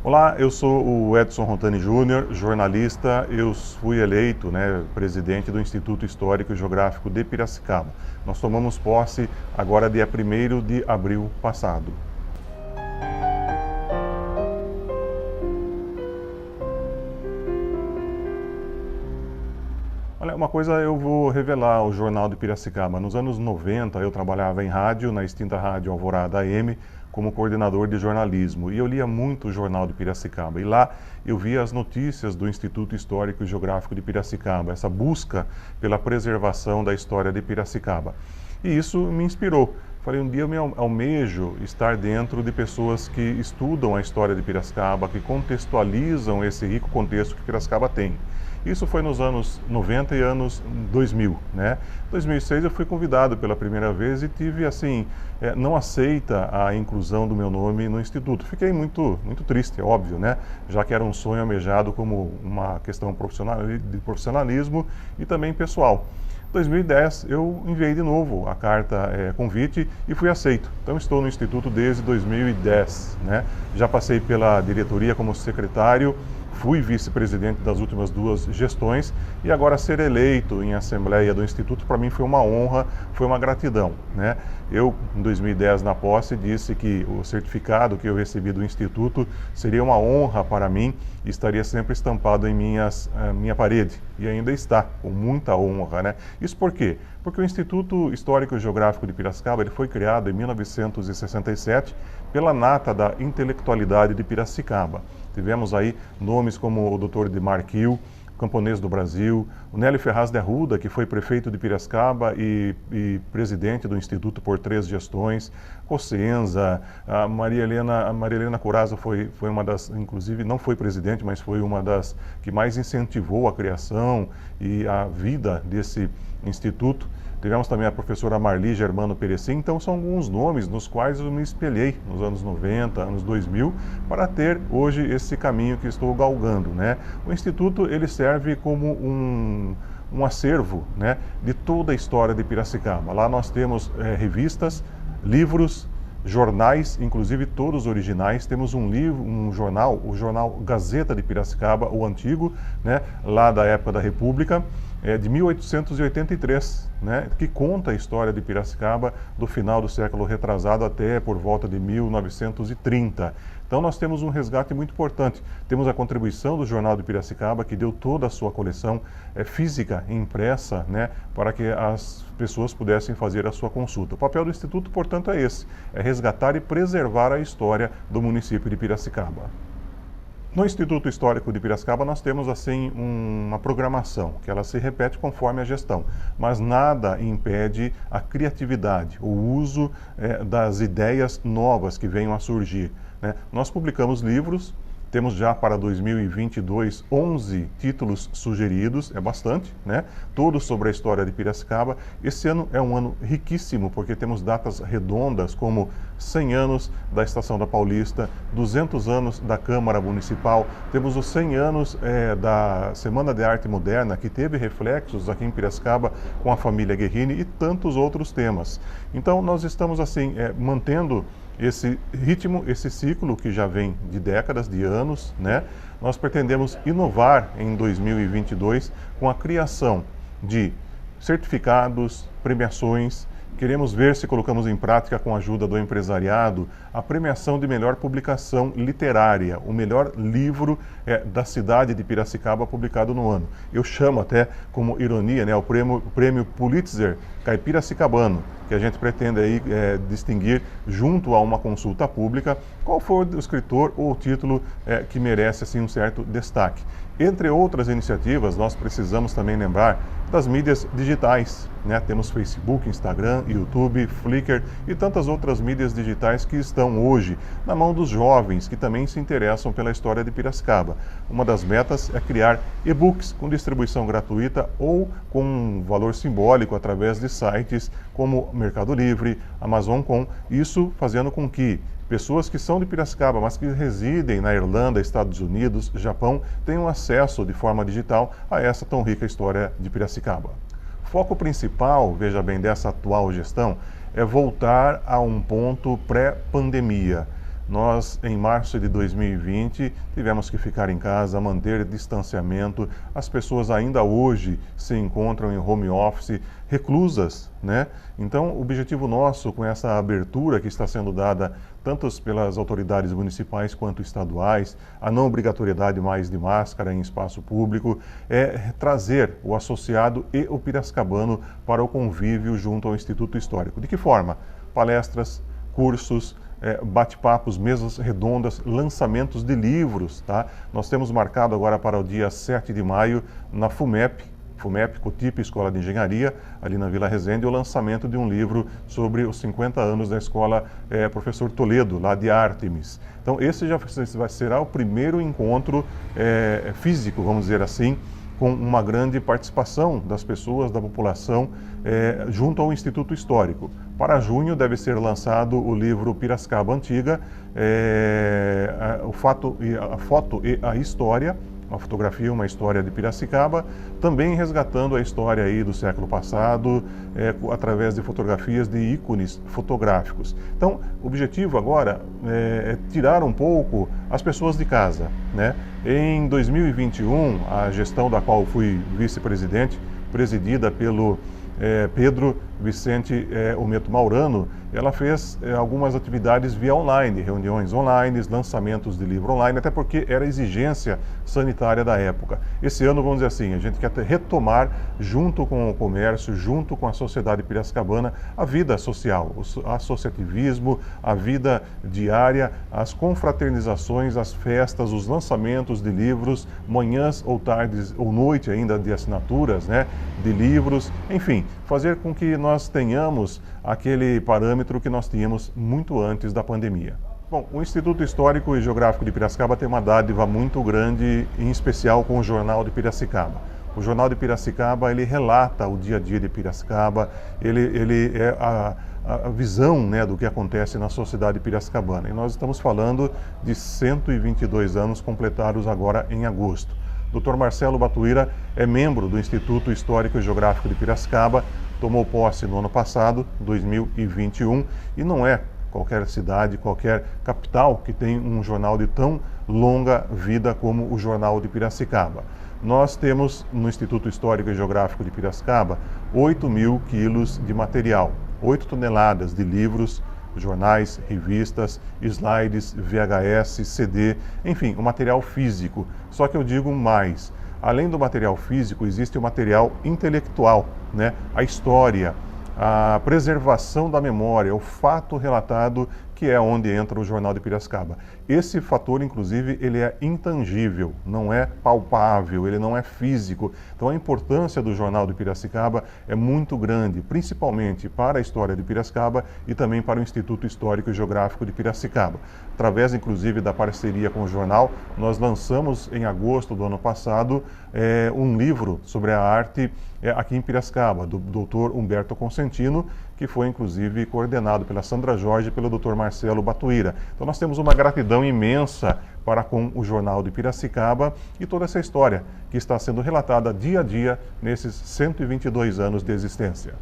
Olá, eu sou o Edson Rontani Júnior, jornalista. Eu fui eleito, presidente do Instituto Histórico e Geográfico de Piracicaba. Nós tomamos posse agora dia 1º de abril passado. Olha, uma coisa eu vou revelar: o Jornal de Piracicaba. Nos anos 90 eu trabalhava em rádio, na extinta Rádio Alvorada AM, como coordenador de jornalismo. E eu lia muito o Jornal de Piracicaba. E lá eu via as notícias do Instituto Histórico e Geográfico de Piracicaba, essa busca pela preservação da história de Piracicaba. E isso me inspirou. Falei, um dia eu me almejo estar dentro de pessoas que estudam a história de Piracicaba, que contextualizam esse rico contexto que Piracicaba tem. Isso foi nos anos 90 e anos 2000, né? Em 2006 eu fui convidado pela primeira vez e tive, assim, não aceita a inclusão do meu nome no Instituto. Fiquei muito triste, é óbvio, né? Já que era um sonho almejado como uma questão de profissionalismo e também pessoal. Em 2010 eu enviei de novo a carta convite e fui aceito. Então estou no Instituto desde 2010, né? Já passei pela diretoria como secretário, fui vice-presidente das últimas 2 gestões e agora ser eleito em assembleia do Instituto para mim foi uma honra, foi uma gratidão, né? Eu, em 2010, na posse, disse que o certificado que eu recebi do Instituto seria uma honra para mim e estaria sempre estampado em minha parede. E ainda está, com muita honra, né? Isso por quê? Porque o Instituto Histórico e Geográfico de Piracicaba ele foi criado em 1967 pela nata da intelectualidade de Piracicaba. Tivemos aí nomes como o Dr. Edmar Kiel, camponês do Brasil, o Nélio Ferraz de Arruda, que foi prefeito de Piracicaba e presidente do Instituto por 3 gestões, Cossenza, a Maria Helena Corazza foi uma das, inclusive não foi presidente, mas foi uma das que mais incentivou a criação e a vida desse instituto. Tivemos também a professora Marli Germano Perecim. Então são alguns nomes nos quais eu me espelhei nos anos 90, anos 2000, para ter hoje esse caminho que estou galgando, né? O Instituto ele serve como um acervo, né, de toda a história de Piracicaba. Lá nós temos revistas, livros, jornais, inclusive todos originais. Temos um jornal, o jornal Gazeta de Piracicaba, o antigo, né, lá da época da República, de 1883, né, que conta a história de Piracicaba do final do século retrasado até por volta de 1930. Então nós temos um resgate muito importante. Temos a contribuição do Jornal de Piracicaba, que deu toda a sua coleção física, impressa, né, para que as pessoas pudessem fazer a sua consulta. O papel do Instituto, portanto, é esse: é resgatar e preservar a história do município de Piracicaba. No Instituto Histórico de Piracicaba nós temos assim uma programação que ela se repete conforme a gestão, mas nada impede a criatividade, o uso das ideias novas que venham a surgir, né? Nós publicamos livros. Temos já para 2022 11 títulos sugeridos, é bastante, né? Todos sobre a história de Piracicaba. Esse ano é um ano riquíssimo, porque temos datas redondas como 100 anos da Estação da Paulista, 200 anos da Câmara Municipal, temos os 100 anos da Semana de Arte Moderna, que teve reflexos aqui em Piracicaba com a família Guerrini e tantos outros temas. Então nós estamos assim mantendo esse ritmo, esse ciclo que já vem de décadas, de anos, né? Nós pretendemos inovar em 2022 com a criação de certificados, premiações. Queremos ver se colocamos em prática, com a ajuda do empresariado, a premiação de melhor publicação literária, o melhor livro da cidade de Piracicaba publicado no ano. Eu chamo até como ironia, né, o prêmio Pulitzer Caipiracicabano, que a gente pretende aí distinguir junto a uma consulta pública qual for o escritor ou o título que merece assim um certo destaque. Entre outras iniciativas, nós precisamos também lembrar das mídias digitais, né? Temos Facebook, Instagram, YouTube, Flickr e tantas outras mídias digitais que estão hoje na mão dos jovens que também se interessam pela história de Piracicaba. Uma das metas é criar e-books com distribuição gratuita ou com um valor simbólico através de sites como Mercado Livre, Amazon.com, isso fazendo com que pessoas que são de Piracicaba, mas que residem na Irlanda, Estados Unidos, Japão, tenham acesso de forma digital a essa tão rica história de Piracicaba. Foco principal, veja bem, dessa atual gestão é voltar a um ponto pré-pandemia. Nós, em março de 2020, tivemos que ficar em casa, manter distanciamento. As pessoas ainda hoje se encontram em home office, reclusas, né? Então, o objetivo nosso com essa abertura que está sendo dada tanto pelas autoridades municipais quanto estaduais, a não obrigatoriedade mais de máscara em espaço público, é trazer o associado e o piracicabano para o convívio junto ao Instituto Histórico. De que forma? Palestras, cursos, bate-papos, mesas redondas, lançamentos de livros, tá? Nós temos marcado agora para o dia 7 de maio, na FUMEP, Cotipe, Escola de Engenharia, ali na Vila Resende, o lançamento de um livro sobre os 50 anos da escola Professor Toledo, lá de Ártemis. Então, esse será o primeiro encontro físico, vamos dizer assim, com uma grande participação das pessoas, da população, junto ao Instituto Histórico. Para junho deve ser lançado o livro Piracicaba Antiga, a foto e a história, uma fotografia, uma história de Piracicaba, também resgatando a história aí do século passado, através de fotografias de ícones fotográficos. Então, o objetivo agora é tirar um pouco as pessoas de casa, né? Em 2021, a gestão da qual fui vice-presidente, presidida pelo Pedro Vicente Ometo Maurano, ela fez algumas atividades via online, reuniões online, lançamentos de livro online, até porque era exigência sanitária da época. Esse ano, vamos dizer assim, a gente quer retomar, junto com o comércio, junto com a sociedade piracicabana, a vida social, o associativismo, a vida diária, as confraternizações, as festas, os lançamentos de livros, manhãs ou tardes ou noite ainda de assinaturas, né, de livros, enfim, fazer com que nós tenhamos aquele parâmetro que nós tínhamos muito antes da pandemia. Bom, o Instituto Histórico e Geográfico de Piracicaba tem uma dádiva muito grande, em especial com o Jornal de Piracicaba. O Jornal de Piracicaba, ele relata o dia a dia de Piracicaba, ele é a visão, né, do que acontece na sociedade piracicabana. E nós estamos falando de 122 anos completados agora em agosto. Dr. Marcelo Batuira é membro do Instituto Histórico e Geográfico de Piracicaba, tomou posse no ano passado, 2021, e não é qualquer cidade, qualquer capital que tem um jornal de tão longa vida como o Jornal de Piracicaba. Nós temos no Instituto Histórico e Geográfico de Piracicaba 8.000 quilos de material, 8 toneladas de livros, jornais, revistas, slides, VHS, CD, enfim, o material físico. Só que eu digo mais, além do material físico, existe o material intelectual, né? A história, a preservação da memória, o fato relatado, que é onde entra o Jornal de Piracicaba. Esse fator, inclusive, ele é intangível, não é palpável, ele não é físico. Então, a importância do Jornal de Piracicaba é muito grande, principalmente para a história de Piracicaba e também para o Instituto Histórico e Geográfico de Piracicaba. Através, inclusive, da parceria com o jornal, nós lançamos em agosto do ano passado um livro sobre a arte aqui em Piracicaba, do Dr. Humberto Consentino, que foi, inclusive, coordenado pela Sandra Jorge e pelo Dr. Marcelo Batuira. Então, nós temos uma gratidão imensa para com o Jornal de Piracicaba e toda essa história que está sendo relatada dia a dia nesses 122 anos de existência.